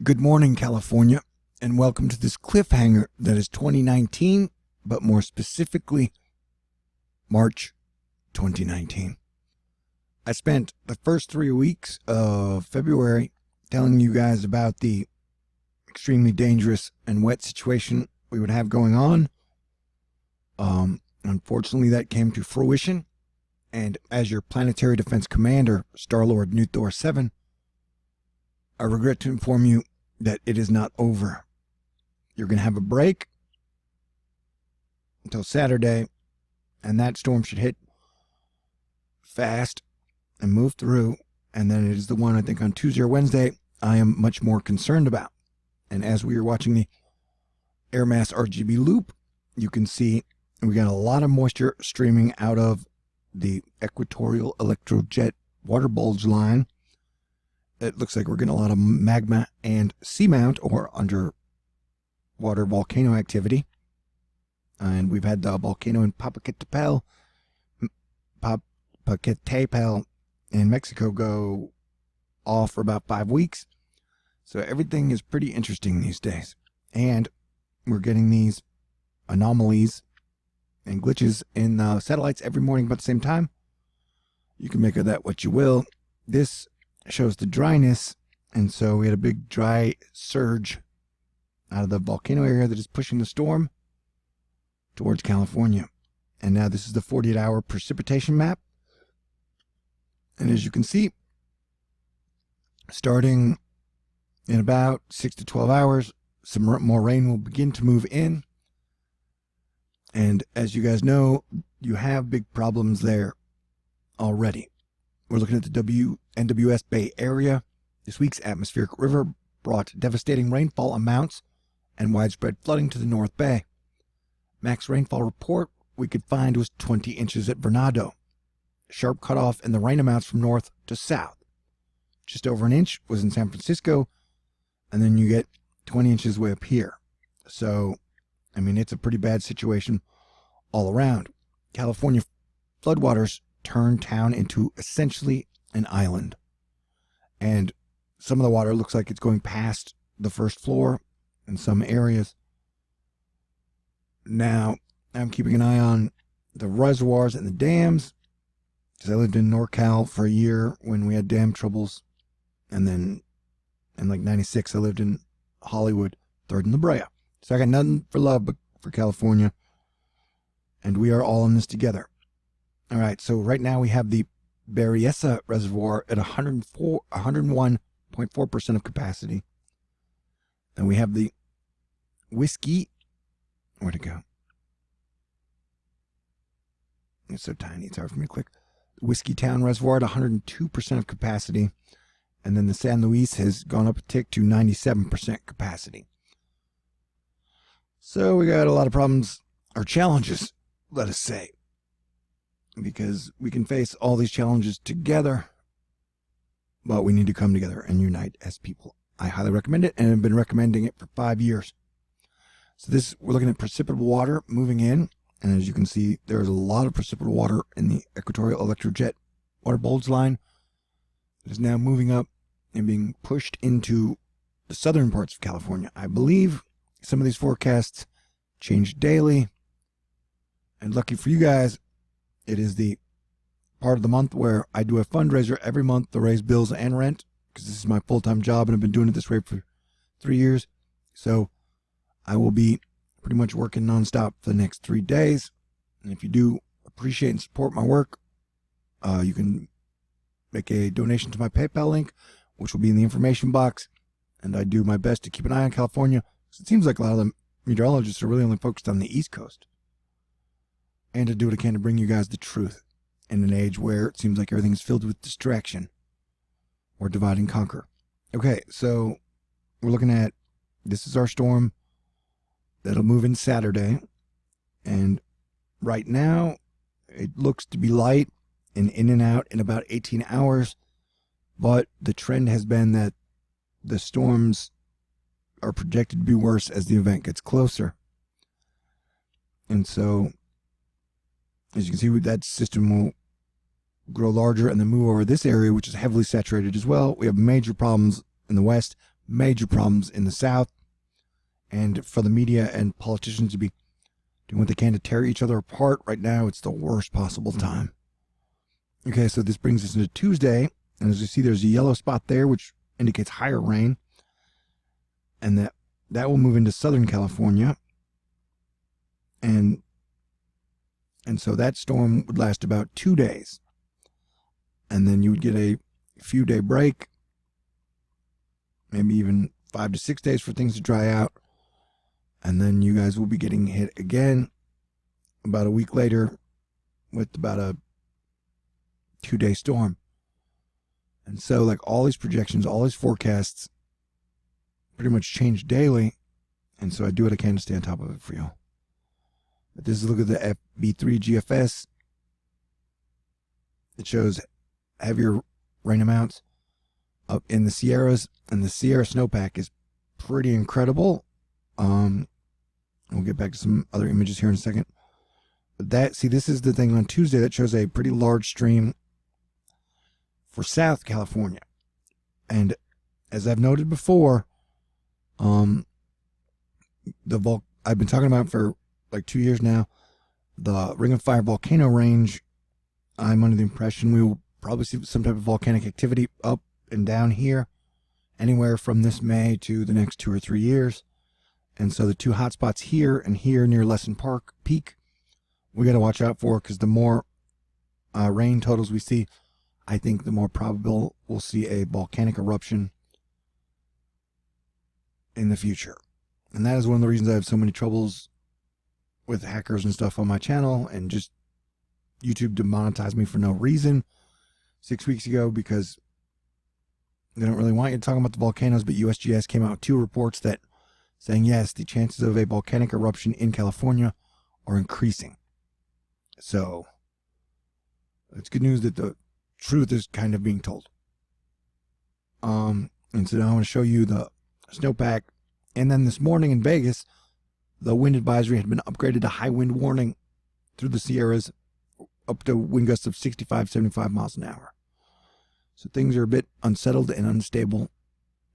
Good morning, California, and welcome to this cliffhanger that is 2019, but more specifically, March 2019. I spent the first 3 weeks of February telling you guys about the extremely dangerous and wet situation we would have going on. Unfortunately, that came to fruition, and as your planetary defense commander, Star-Lord New Thor 7, I regret to inform you that it is not over. You're going to have a break until Saturday, and that storm should hit fast and move through, and then it is the one I think on Tuesday or Wednesday I am much more concerned about. And as we are watching the air mass RGB loop, you can see we got a lot of moisture streaming out of the equatorial electrojet water bulge line. It looks like we're getting a lot of magma and seamount or underwater volcano activity. And we've had the volcano in Popocatépetl in Mexico go off for about 5 weeks. So everything is pretty interesting these days. And we're getting these anomalies and glitches in the satellites every morning about the same time. You can make of that what you will. This shows the dryness, and so we had a big dry surge out of the volcano area that is pushing the storm towards California. And now this is the 48-hour precipitation map. And as you can see, starting in about 6 to 12 hours, some more rain will begin to move in. And as you guys know, you have big problems there already. We're looking at the NWS Bay Area. This week's atmospheric river brought devastating rainfall amounts and widespread flooding to the North Bay. Max rainfall report we could find was 20 inches at Venado. Sharp cutoff in the rain amounts from north to south. Just over an inch was in San Francisco, and then you get 20 inches way up here. So, I mean, it's a pretty bad situation all around. California floodwaters turned town into essentially an island. And some of the water looks like it's going past the first floor in some areas. Now, I'm keeping an eye on the reservoirs and the dams, because I lived in NorCal for a year when we had dam troubles. And then in like 96, I lived in Hollywood, 3rd and La Brea. So I got nothing for love but for California. And we are all in this together. All right, so right now we have the Berryessa Reservoir at 101.4% of capacity. And we have the Whiskey, where'd it go? It's so tiny, it's hard for me to click. Whiskey Town Reservoir at 102% of capacity. And then the San Luis has gone up a tick to 97% capacity. So we got a lot of problems, or challenges, let us say. Because we can face all these challenges together, but we need to come together and unite as people. I highly recommend it, and I've been recommending it for 5 years. So we're looking at precipitable water moving in, and as you can see, there's a lot of precipitable water in the equatorial electrojet water bulge line. It is now moving up and being pushed into the southern parts of California. I believe some of these forecasts change daily, and lucky for you guys, it is the part of the month where I do a fundraiser every month to raise bills and rent, because this is my full-time job and I've been doing it this way for 3 years. So I will be pretty much working nonstop for the next 3 days. And if you do appreciate and support my work, you can make a donation to my PayPal link, which will be in the information box. And I do my best to keep an eye on California, because it seems like a lot of the meteorologists are really only focused on the East Coast. And to do what I can to bring you guys the truth in an age where it seems like everything's filled with distraction or divide and conquer. Okay, so we're looking at, this is our storm that'll move in Saturday. And right now, it looks to be light and in and out in about 18 hours. But the trend has been that the storms are projected to be worse as the event gets closer. And so, as you can see, that system will grow larger and then move over this area, which is heavily saturated as well. We have major problems in the west, major problems in the south, and for the media and politicians to be doing what they can to tear each other apart right now. It's the worst possible time. Okay, so this brings us into Tuesday, and as you see, there's a yellow spot there, which indicates higher rain, and that will move into Southern California, and so that storm would last about 2 days, and then you would get a few day break, maybe even 5 to 6 days for things to dry out, and then you guys will be getting hit again about a week later with about a 2-day storm. And so, like, all these projections, all these forecasts pretty much change daily, and so I do what I can to stay on top of it for you. But this is a look at the FB3 GFS. It shows heavier rain amounts up in the Sierras, and the Sierra snowpack is pretty incredible. We'll get back to some other images here in a second. But this is the thing on Tuesday that shows a pretty large stream for South California. And as I've noted before, I've been talking about for like 2 years now, the Ring of Fire volcano range. I'm under the impression we will probably see some type of volcanic activity up and down here anywhere from this May to the next 2 or 3 years. And so the two hotspots here and here near Lesson Park Peak, we got to watch out for, because the more rain totals we see, I think the more probable we'll see a volcanic eruption in the future. And that is one of the reasons I have so many troubles with hackers and stuff on my channel, and just YouTube demonetized me for no reason 6 weeks ago, because they don't really want you talking about the volcanoes. But USGS came out with 2 reports that saying, yes, the chances of a volcanic eruption in California are increasing. So it's good news that the truth is kind of being told. And so now I want to show you the snowpack. And then this morning in Vegas, the wind advisory had been upgraded to high wind warning through the Sierras, up to wind gusts of 65, 75 miles an hour. So things are a bit unsettled and unstable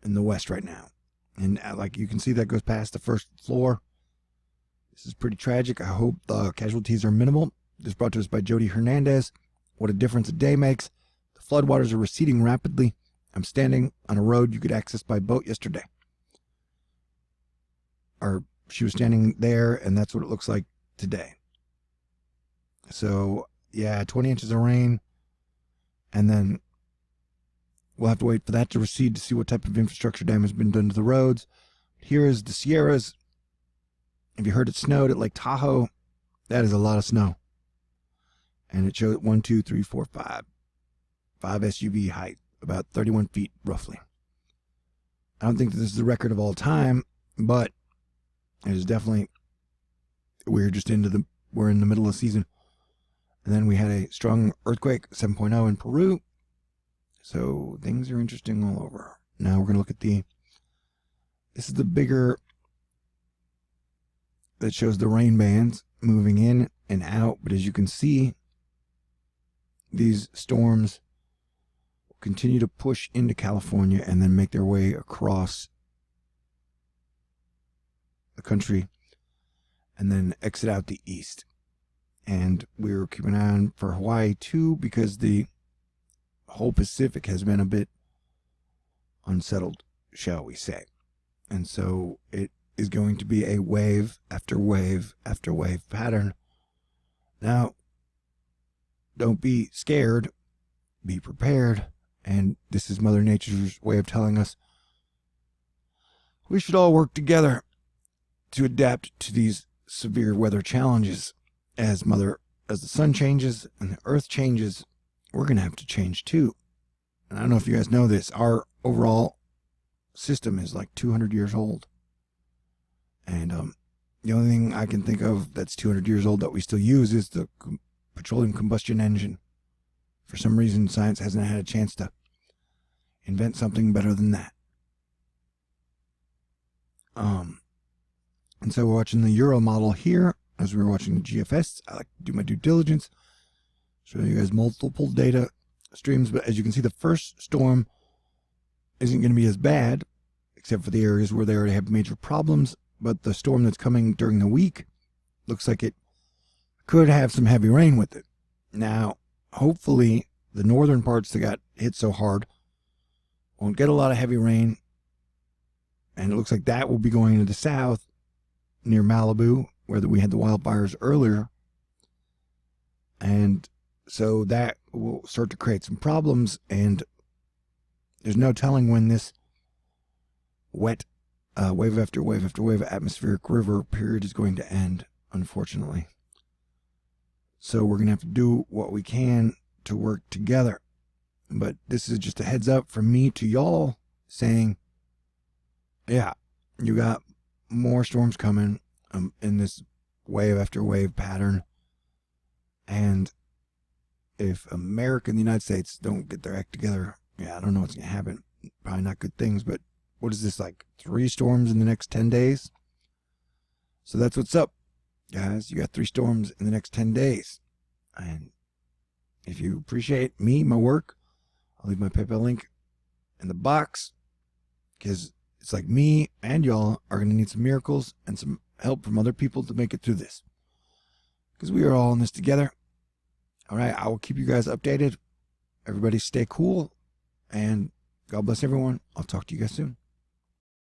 in the west right now. And like you can see, that goes past the first floor. This is pretty tragic. I hope the casualties are minimal. This brought to us by Jody Hernandez. What a difference a day makes. The floodwaters are receding rapidly. I'm standing on a road you could access by boat yesterday. Or she was standing there, and that's what it looks like today. So, yeah, 20 inches of rain. And then we'll have to wait for that to recede to see what type of infrastructure damage has been done to the roads. Here is the Sierras. If you heard it snowed at Lake Tahoe, that is a lot of snow. And it showed 1, 2, 3, 4, 5 SUV height, about 31 feet roughly. I don't think that this is the record of all time, but it is definitely, we're in the middle of the season. And then we had a strong earthquake, 7.0 in Peru. So things are interesting all over. Now we're going to look at this is the bigger, that shows the rain bands moving in and out. But as you can see, these storms will continue to push into California and then make their way across the country and then exit out the east. And we're keeping an eye on for Hawaii too, because the whole Pacific has been a bit unsettled, shall we say. And so it is going to be a wave after wave after wave pattern. Now, don't be scared, be prepared. And this is Mother Nature's way of telling us we should all work together to adapt to these severe weather challenges. As the sun changes and the earth changes, we're going to have to change too. And I don't know if you guys know this, our overall system is like 200 years old. And the only thing I can think of that's 200 years old that we still use is the petroleum combustion engine. For some reason, science hasn't had a chance to invent something better than that. And so we're watching the Euro model here. As we were watching the GFS, I like to do my due diligence, show you guys multiple data streams. But as you can see, the first storm isn't going to be as bad, except for the areas where they already have major problems. But the storm that's coming during the week looks like it could have some heavy rain with it. Now, hopefully, the northern parts that got hit so hard won't get a lot of heavy rain. And it looks like that will be going to the south near Malibu, where we had the wildfires earlier. And so that will start to create some problems. And there's no telling when this wet wave after wave after wave atmospheric river period is going to end, unfortunately. So we're going to have to do what we can to work together. But this is just a heads up from me to y'all saying, yeah, you got more storms coming in this wave after wave pattern. And if America and the United States don't get their act together, yeah, I don't know what's going to happen. Probably not good things, but what is this, like 3 storms in the next 10 days? So that's what's up, guys. You got 3 storms in the next 10 days. And if you appreciate me, my work, I'll leave my PayPal link in the box, because it's like me and y'all are going to need some miracles and some help from other people to make it through this, because we are all in this together. All right, I will keep you guys updated. Everybody stay cool, and God bless everyone. I'll talk to you guys soon.